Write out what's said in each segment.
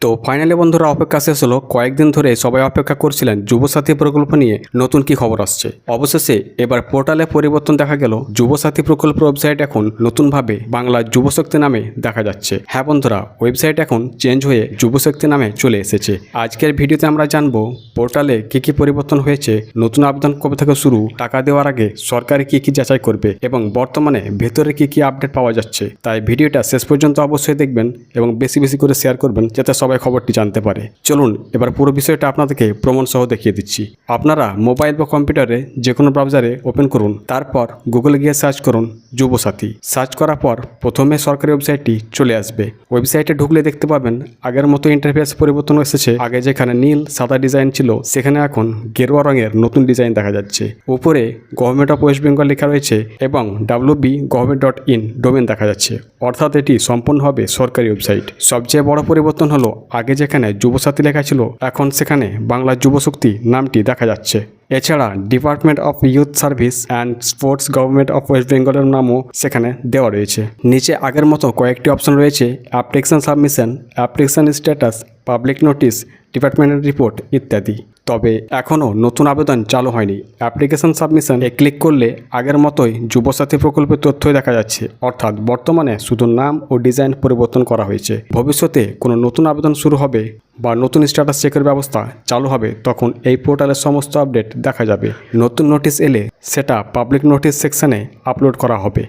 তো ফাইনালি বন্ধুরা অপেক্ষা শেষ হলো। কয়েকদিন ধরে সবাই অপেক্ষা করছিলেন যুবসাথী প্রকল্প নিয়ে নতুন কি খবর আসছে। অবশেষে এবার পোর্টালে পরিবর্তন দেখা গেল। যুবসাথী প্রকল্পের ওয়েবসাইট এখন নতুনভাবে বাংলা যুবশক্তি নামে দেখা যাচ্ছে। হ্যাঁ বন্ধুরা, ওয়েবসাইট এখন চেঞ্জ হয়ে যুবশক্তি নামে চলে এসেছে। আজকের ভিডিওতে আমরা জানবো পোর্টালে কি পরিবর্তন হয়েছে, নতুন আবেদন কবে থেকে শুরু, টাকা দেওয়ার আগে সরকার কি যাচাই করবে এবং বর্তমানে ভেতরে কি আপডেট পাওয়া যাচ্ছে। তাই ভিডিওটা শেষ পর্যন্ত অবশ্যই দেখবেন এবং বেশি বেশি করে শেয়ার করবেন যাতে সবাই খবরটি জানতে পারে। চলুন এবার পুরো বিষয়টা আপনাদেরকে প্রমাণ সহ দেখিয়ে দিচ্ছি। আপনারা মোবাইল বা কম্পিউটারে যে কোনো ব্রাউজারে ওপেন করুন, তারপর গুগলে গিয়ে সার্চ করুন যুবসাথী। সার্চ করার পর প্রথমে সরকারি ওয়েবসাইটটি চলে আসবে। ওয়েবসাইটে ঢুকলে দেখতে পাবেন আগের মতো ইন্টারফেস পরিবর্তন এসেছে। আগে যেখানে নীল সাদা ডিজাইন ছিল সেখানে এখন গেরুয়া রঙের নতুন ডিজাইন দেখা যাচ্ছে। উপরে গভর্নমেন্ট অফ ওয়েস্ট বেঙ্গল লেখা রয়েছে এবং wb.government.in ডোমেন দেখা যাচ্ছে, অর্থাৎ এটি সম্পূর্ণভাবে সরকারি ওয়েবসাইট। সবচেয়ে বড় পরিবর্তন হলো আগে যেখানে যুবসাথী লেখা ছিল এখন সেখানে বাংলা যুবশক্তি নামটি দেখা যাচ্ছে। এছাড়া department of youth service and sports government of West বেঙ্গলের নামও সেখানে দেওয়া রয়েছে। নিচে আগের মতো কয়েকটি অপশন রয়েছে: application submission, application status, public notice, ডিপার্টমেন্টের রিপোর্ট ইত্যাদি। তবে এখনও নতুন আবেদন চালু হয়নি। অ্যাপ্লিকেশন সাবমিশনে ক্লিক করলে আগের মতোই যুবসাথী প্রকল্পের তথ্যই দেখা যাচ্ছে, অর্থাৎ বর্তমানে শুধু নাম ও ডিজাইন পরিবর্তন করা হয়েছে। ভবিষ্যতে কোনো নতুন আবেদন শুরু হবে বা নতুন স্ট্যাটাস চেকের ব্যবস্থা চালু হবে তখন এই পোর্টালের সমস্ত আপডেট দেখা যাবে। নতুন নোটিশ এলে সেটা পাবলিক নোটিশ সেকশনে আপলোড করা হবে।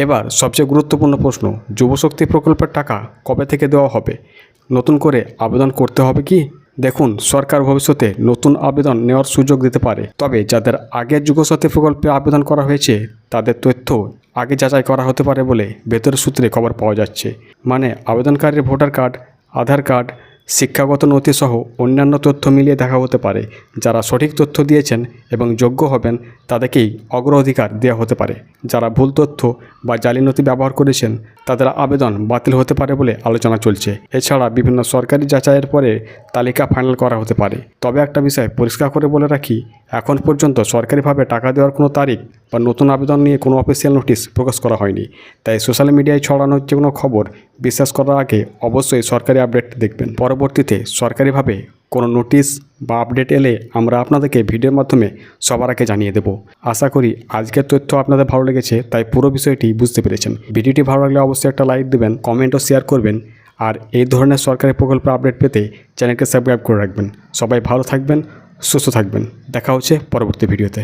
এবার সবচেয়ে গুরুত্বপূর্ণ প্রশ্ন, যুবশক্তি প্রকল্পের টাকা কবে থেকে দেওয়া হবে? নতুন করে আবেদন করতে হবে কি? দেখুন, সরকার ভবিষ্যতে নতুন আবেদন নেওয়ার সুযোগ দিতে পারে, তবে যাদের আগের যুবসাথী প্রকল্পে আবেদন করা হয়েছে তাদের তথ্য আগে যাচাই করা হতে পারে বলে ভেতরের সূত্রে খবর পাওয়া যাচ্ছে। মানে আবেদনকারীর ভোটার কার্ড, আধার কার্ড, শিক্ষাগত নথি সহ অন্যান্য তথ্য মিলিয়ে দেখা হতে পারে। যারা সঠিক তথ্য দিয়েছেন এবং যোগ্য হবেন তাদেরকেই অগ্রাধিকার দেওয়া হতে পারে। যারা ভুল তথ্য বা জালি নথি ব্যবহার করেছেন তাদের আবেদন বাতিল হতে পারে বলে আলোচনা চলছে। এছাড়া বিভিন্ন সরকারি যাচাইয়ের পরে তালিকা ফাইনাল করা হতে পারে। তবে একটা বিষয় পরিষ্কার করে বলে রাখি, এখন পর্যন্ত সরকারিভাবে টাকা দেওয়ার কোনো তারিখ বা নতুন আবেদন নিয়ে কোনো অফিসিয়াল নোটিশ প্রকাশ করা হয়নি। তাই সোশ্যাল মিডিয়ায় ছড়ানো যে কোনো খবর বিশ্বাস করার আগে অবশ্যই সরকারি আপডেট দেখবেন। পরবর্তীতে সরকারিভাবে কোনো নোটিশ বা আপডেট এলে আমরা আপনাদেরকে ভিডিওর মাধ্যমে সবার আগে জানিয়ে দেব। আশা করি আজকের তথ্য আপনাদের ভালো লেগেছে, তাই পুরো বিষয়টি বুঝতে পেরেছেন। ভিডিওটি ভালো লাগলে অবশ্যই একটা লাইক দেবেন, কমেন্ট ও শেয়ার করবেন। আর এই ধরনের সরকারি প্রকল্পের আপডেট পেতে চ্যানেলকে সাবস্ক্রাইব করে রাখবেন। সবাই ভালো থাকবেন, সুস্থ থাকবেন। দেখা হচ্ছে পরবর্তী ভিডিওতে।